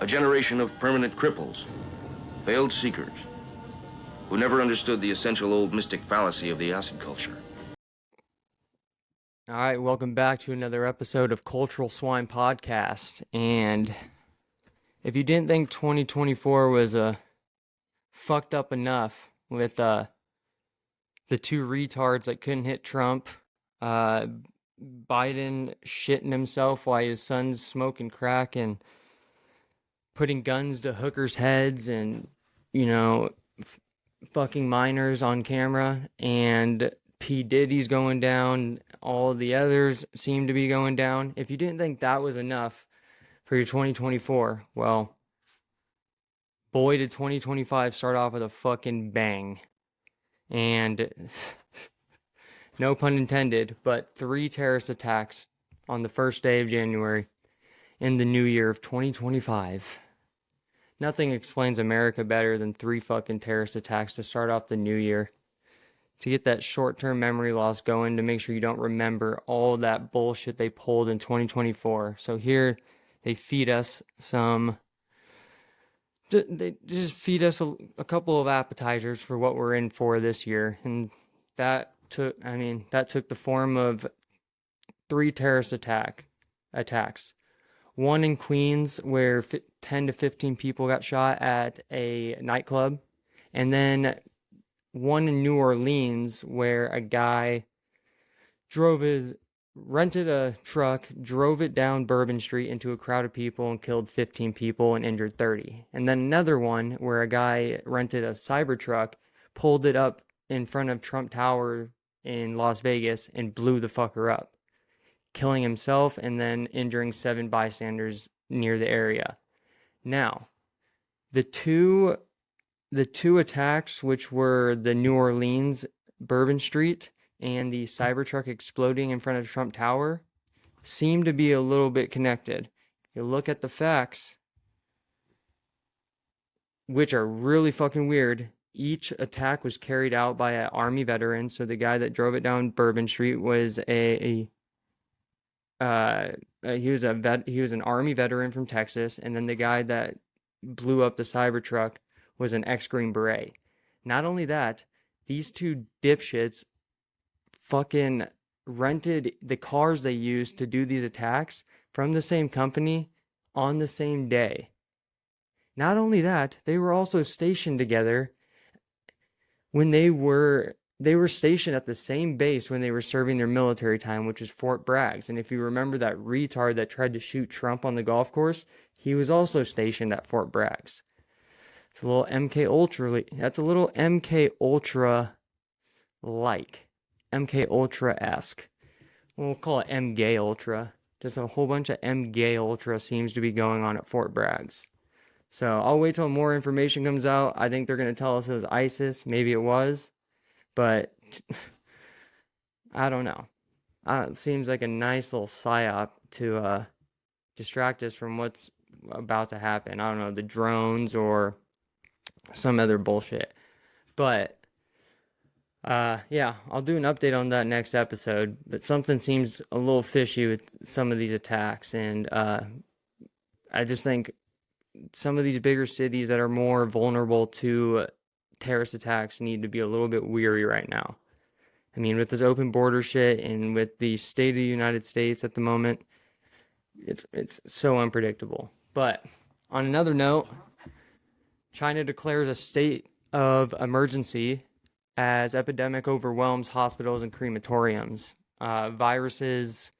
A generation of permanent cripples, failed seekers, who never understood the essential old mystic fallacy of the acid culture. All right, welcome back to another episode of Cultural Swine Podcast. And if you didn't think 2024 was fucked up enough with the two retards that couldn't hit Trump, Biden shitting himself while his son's smoking crack and putting guns to hookers' heads and, fucking minors on camera, and P. Diddy's going down, all the others seem to be going down. If you didn't think that was enough for your 2024, well, boy, did 2025 start off with a fucking bang. And no pun intended, but 3 terrorist attacks on the first day of January in the new year of 2025. Nothing explains America better than 3 fucking terrorist attacks to start off the new year. To get that short-term memory loss going, to make sure you don't remember all that bullshit they pulled in 2024. So here, they feed us they just feed us a couple of appetizers for what we're in for this year. And that took the form of 3 terrorist attacks. One in Queens, where 10 to 15 people got shot at a nightclub. And then one in New Orleans, where a guy rented a truck, drove it down Bourbon Street into a crowd of people and killed 15 people and injured 30. And then another one where a guy rented a Cybertruck, pulled it up in front of Trump Tower in Las Vegas and blew the fucker up, killing himself and then injuring 7 bystanders near the area. Now, the two attacks, which were the New Orleans Bourbon Street and the Cybertruck exploding in front of Trump Tower, seem to be a little bit connected. If you look at the facts, which are really fucking weird, each attack was carried out by an Army veteran. So the guy that drove it down Bourbon Street was he was an Army veteran from Texas, and then the guy that blew up the Cybertruck was an ex-Green Beret. Not only that, these 2 dipshits fucking rented the cars they used to do these attacks from the same company on the same day. Not only that, they were also stationed together when they were stationed at the same base when they were serving their military time, which is Fort Bragg. And if you remember that retard that tried to shoot Trump on the golf course, he was also stationed at Fort Bragg. It's a little MK Ultra. That's a little MK Ultra like. MK Ultra-esque. We'll call it MGay Ultra. Just a whole bunch of MGay Ultra seems to be going on at Fort Bragg. So I'll wait till more information comes out. I think they're going to tell us it was ISIS. Maybe it was. But I don't know. It seems like a nice little psyop to distract us from what's about to happen. I don't know, the drones or some other bullshit. But yeah, I'll do an update on that next episode. But something seems a little fishy with some of these attacks, and I just think some of these bigger cities that are more vulnerable to terrorist attacks need to be a little bit weary right now. I mean, with this open border shit and with the state of the United States at the moment, it's so unpredictable. But on another note, China declares a state of emergency as epidemic overwhelms hospitals and crematoriums. Viruses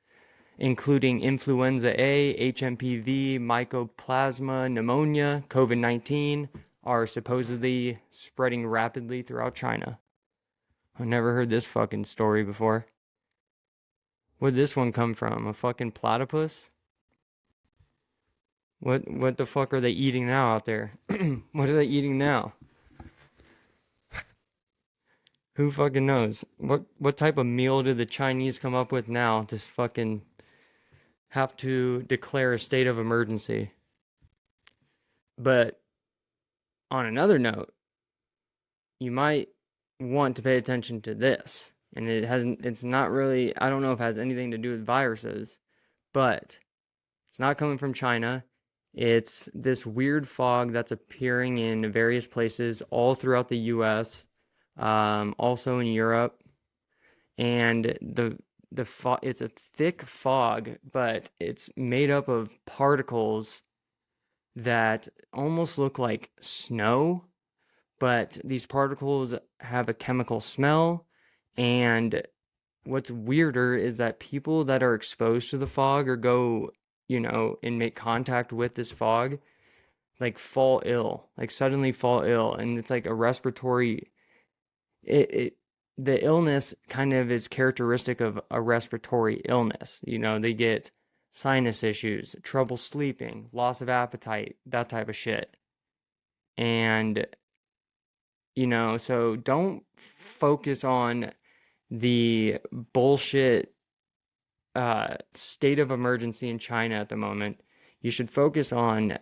including influenza A, HMPV, mycoplasma, pneumonia, COVID-19, are supposedly spreading rapidly throughout China. I've never heard this fucking story before. Where'd this one come from? A fucking platypus? What the fuck are they eating now out there? What are they eating now? Who fucking knows? What type of meal do the Chinese come up with now to fucking have to declare a state of emergency? But on another note, you might want to pay attention to this. And it's not really, I don't know if it has anything to do with viruses, but it's not coming from China. It's this weird fog that's appearing in various places all throughout the US, also in Europe. And it's a thick fog, but it's made up of particles that almost look like snow, but these particles have a chemical smell. And what's weirder is that people that are exposed to the fog or go, and make contact with this fog, like fall ill, like suddenly fall ill. And it's like a respiratory, it the illness kind of is characteristic of a respiratory illness. They get sinus issues, trouble sleeping, loss of appetite, that type of shit. And so don't focus on the bullshit state of emergency in China at the moment. You should focus on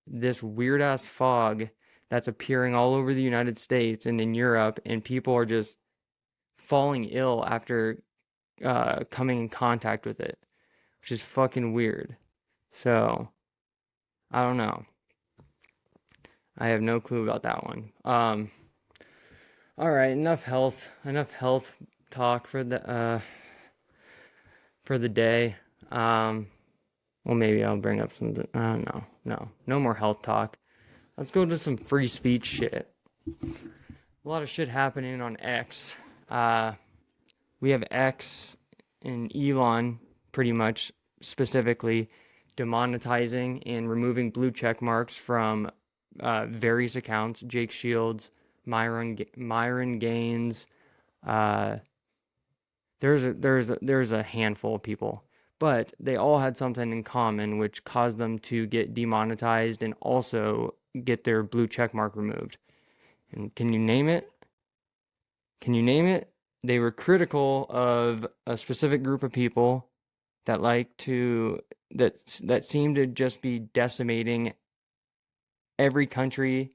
this weird ass fog that's appearing all over the United States and in Europe, and people are just falling ill after coming in contact with it, which is fucking weird. So, I don't know. I have no clue about that one. All right, enough health talk for the day. Well, maybe I'll bring up something. No more health talk. Let's go to some free speech shit. A lot of shit happening on X. We have X and Elon, pretty much specifically, demonetizing and removing blue check marks from various accounts. Jake Shields, Myron Gaines. There's a handful of people, but they all had something in common, which caused them to get demonetized and also get their blue check mark removed. And can you name it? They were critical of a specific group of people that that seem to just be decimating every country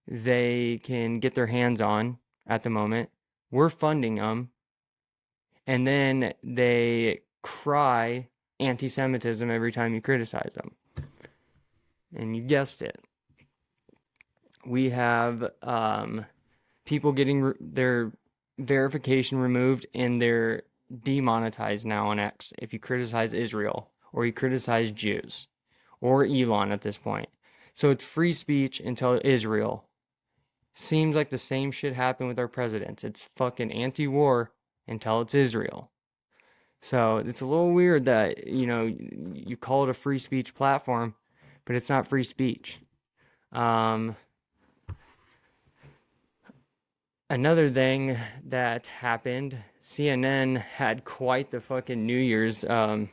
they can get their hands on at the moment. We're funding them. And then they cry anti-Semitism every time you criticize them. And you guessed it. We have people getting their verification removed, and they're demonetized now on X if you criticize Israel or you criticize Jews or Elon at this point. So it's free speech until Israel. Seems like the same shit happened with our presidents. It's fucking anti-war until it's Israel. So it's a little weird that, you call it a free speech platform, but it's not free speech. Another thing that happened, CNN had quite the fucking New Year's, not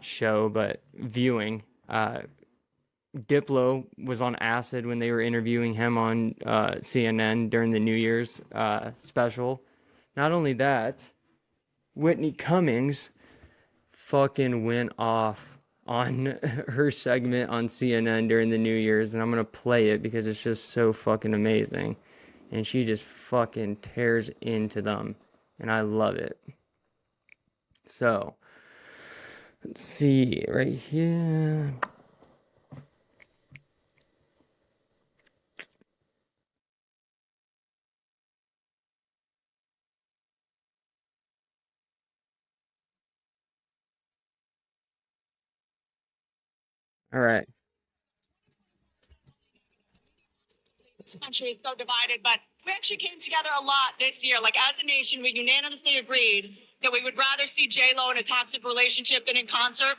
show, but viewing. Diplo was on acid when they were interviewing him on CNN during the New Year's special. Not only that, Whitney Cummings fucking went off on her segment on CNN during the New Year's, and I'm gonna play it because it's just so fucking amazing. And she just fucking tears into them, and I love it. So, let's see right here. All right. Country is so divided, but we actually came together a lot this year. Like as a nation, we unanimously agreed that we would rather see J-Lo in a toxic relationship than in concert.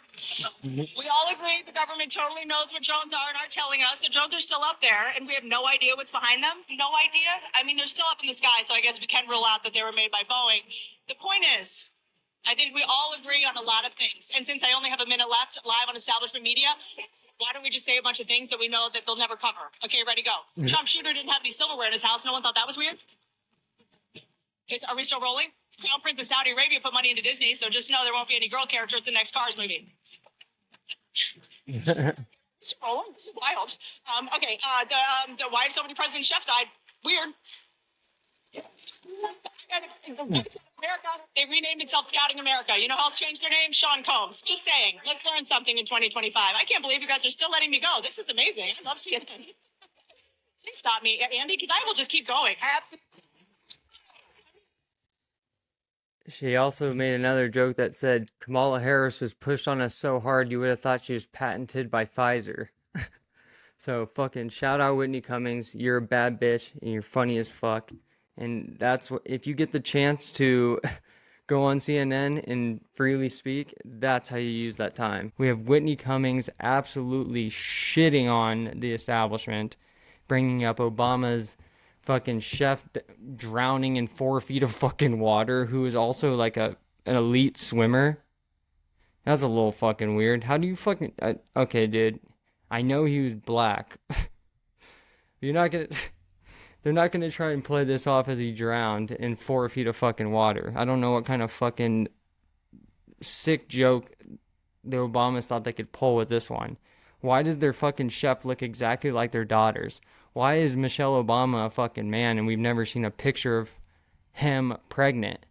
We all agree the government totally knows what drones are and are telling us. The drones are still up there, and we have no idea what's behind them. No idea. I mean, they're still up in the sky, so I guess we can rule out that they were made by Boeing. The point is, I think we all agree on a lot of things. And since I only have a minute left live on establishment media, why don't we just say a bunch of things that we know that they'll never cover? Okay, ready, go. Trump Shooter didn't have any silverware in his house. No one thought that was weird? Are we still rolling? Crown Prince of Saudi Arabia put money into Disney, so just know there won't be any girl characters in the next Cars movie. Rolling? This is wild. Okay, why have so many presidents chefs died? Weird. America, they renamed itself Scouting America. You know how changed their name? Sean Combs. Just saying. Let's learn something in 2025. I can't believe you guys are still letting me go. This is amazing. I love CNN. Please stop me, Andy, because I will just keep going. She also made another joke that said Kamala Harris was pushed on us so hard you would have thought she was patented by Pfizer. So fucking shout out Whitney Cummings. You're a bad bitch and you're funny as fuck. And that's what, if you get the chance to go on CNN and freely speak, that's how you use that time. We have Whitney Cummings absolutely shitting on the establishment, bringing up Obama's fucking chef drowning in 4 feet of fucking water, who is also like an elite swimmer. That's a little fucking weird. How do you fucking... okay, dude. I know he was black. You're not gonna... They're not gonna try and play this off as he drowned in 4 feet of fucking water. I don't know what kind of fucking sick joke the Obamas thought they could pull with this one. Why does their fucking chef look exactly like their daughters? Why is Michelle Obama a fucking man and we've never seen a picture of him pregnant?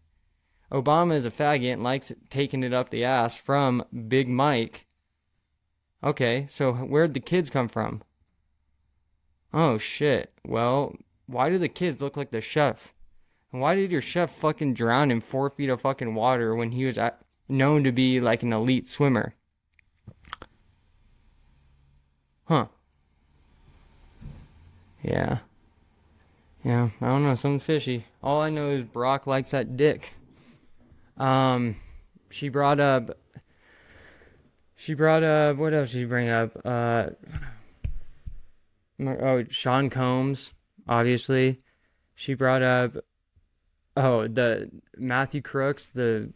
Obama is a faggot and likes taking it up the ass from Big Mike. Okay, so where'd the kids come from? Oh shit. Well, why do the kids look like the chef? And why did your chef fucking drown in 4 feet of fucking water when he was known to be like an elite swimmer? Huh. Yeah. Yeah, I don't know, something fishy. All I know is Brock likes that dick. She brought up, what else did she bring up? Sean Combs, obviously. She brought up, the Matthew Crooks, the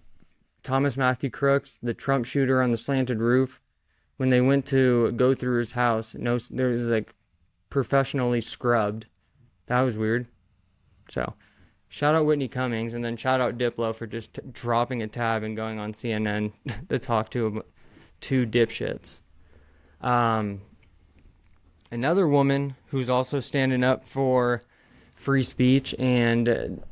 Thomas Matthew Crooks, the Trump shooter on the slanted roof. When they went to go through his house, there was like professionally scrubbed. That was weird. So, shout out Whitney Cummings, and then shout out Diplo for just dropping a tab and going on CNN to talk to two dipshits. Another woman who's also standing up for free speech and,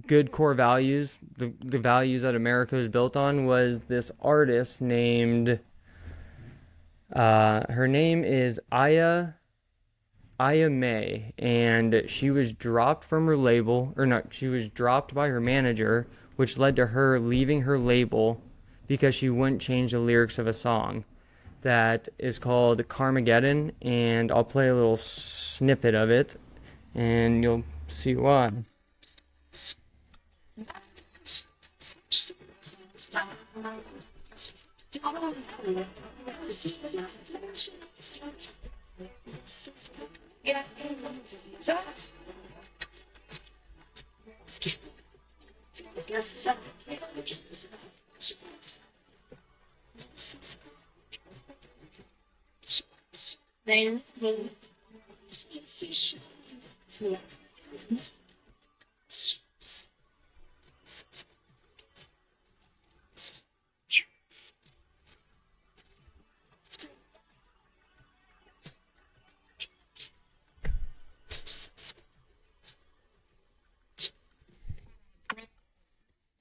good core values, the values that America is built on, was this artist named, her name is Aya May, and she was dropped from her label, she was dropped by her manager, which led to her leaving her label because she wouldn't change the lyrics of a song that is called Carmageddon, and I'll play a little snippet of it, and you'll see why.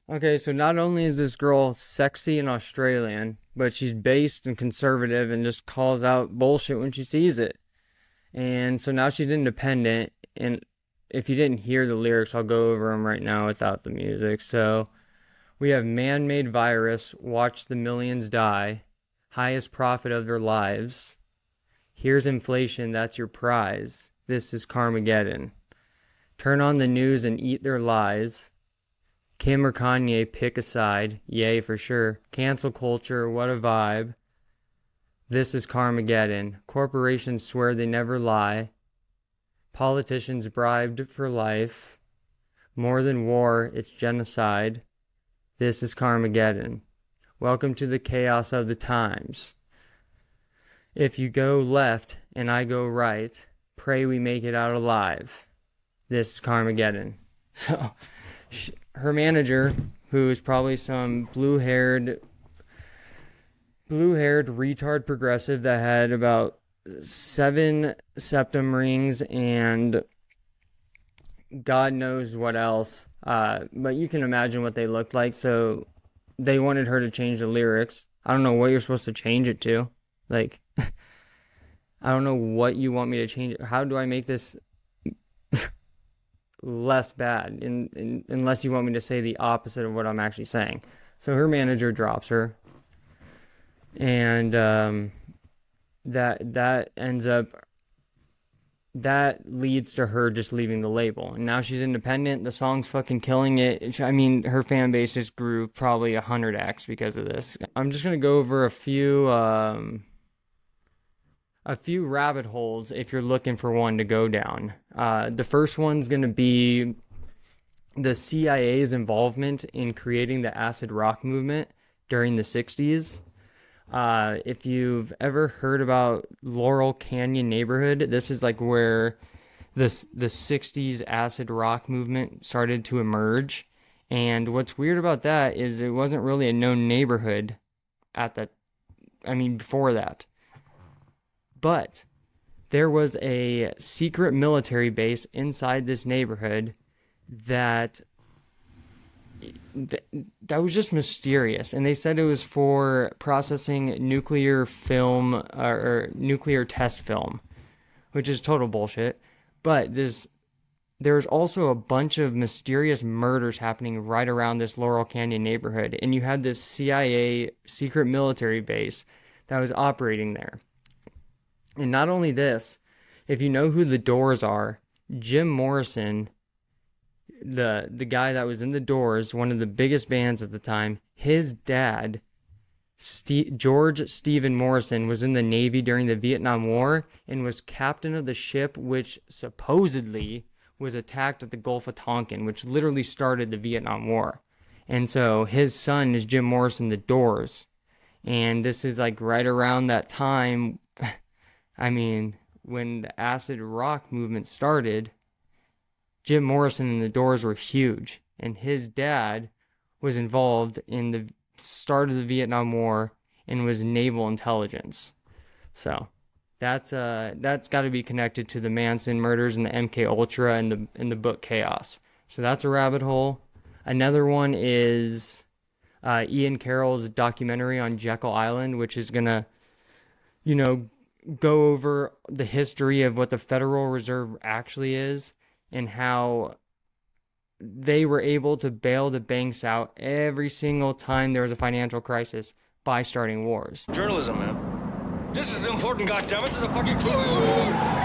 Okay, so not only is this girl sexy and Australian, but she's based and conservative and just calls out bullshit when she sees it. And so now she's independent, and if you didn't hear the lyrics, I'll go over them right now without the music. So we have man-made virus, watch the millions die, highest profit of their lives. Here's inflation, that's your prize. This is Carmageddon. Turn on the news and eat their lies. Kim or Kanye, pick a side. Yay, for sure. Cancel culture, what a vibe. This is Carmageddon. Corporations swear they never lie. Politicians bribed for life. More than war, it's genocide. This is Carmageddon. Welcome to the chaos of the times. If you go left and I go right, pray we make it out alive. This is Carmageddon. So, her manager, who is probably some blue-haired retard progressive that had about 7 septum rings and God knows what else. But you can imagine what they looked like. So they wanted her to change the lyrics. I don't know what you're supposed to change it to. Like, I don't know what you want me to change it. How do I make this less bad unless you want me to say the opposite of what I'm actually saying? So her manager drops her. And that ends up, that leads to her just leaving the label. And now she's independent. The song's fucking killing it. I mean, her fan base just grew probably 100x because of this. I'm just going to go over a few rabbit holes if you're looking for one to go down. The first one's going to be the CIA's involvement in creating the acid rock movement during the 60s. If you've ever heard about Laurel Canyon neighborhood, this is like where the 60s acid rock movement started to emerge. And what's weird about that is it wasn't really a known neighborhood before that. But there was a secret military base inside this neighborhood that was just mysterious, and they said it was for processing nuclear film or nuclear test film, which is total bullshit. But there's also a bunch of mysterious murders happening right around this Laurel Canyon neighborhood, and you had this CIA secret military base that was operating there. And not only this, if you know who the Doors are, Jim Morrison, the guy that was in the Doors, one of the biggest bands at the time, his dad, George Stephen Morrison, was in the Navy during the Vietnam War and was captain of the ship which supposedly was attacked at the Gulf of Tonkin, which literally started the Vietnam War. And so his son is Jim Morrison, the Doors. And this is like right around that time, I mean, when the acid rock movement started, Jim Morrison and the Doors were huge, and his dad was involved in the start of the Vietnam War and was naval intelligence. So that's got to be connected to the Manson murders and the MK Ultra and the book Chaos. So that's a rabbit hole. Another one is Ian Carroll's documentary on Jekyll Island, which is gonna, go over the history of what the Federal Reserve actually is, and how they were able to bail the banks out every single time there was a financial crisis by starting wars. Journalism, man. This is important, goddammit. This is a fucking truth.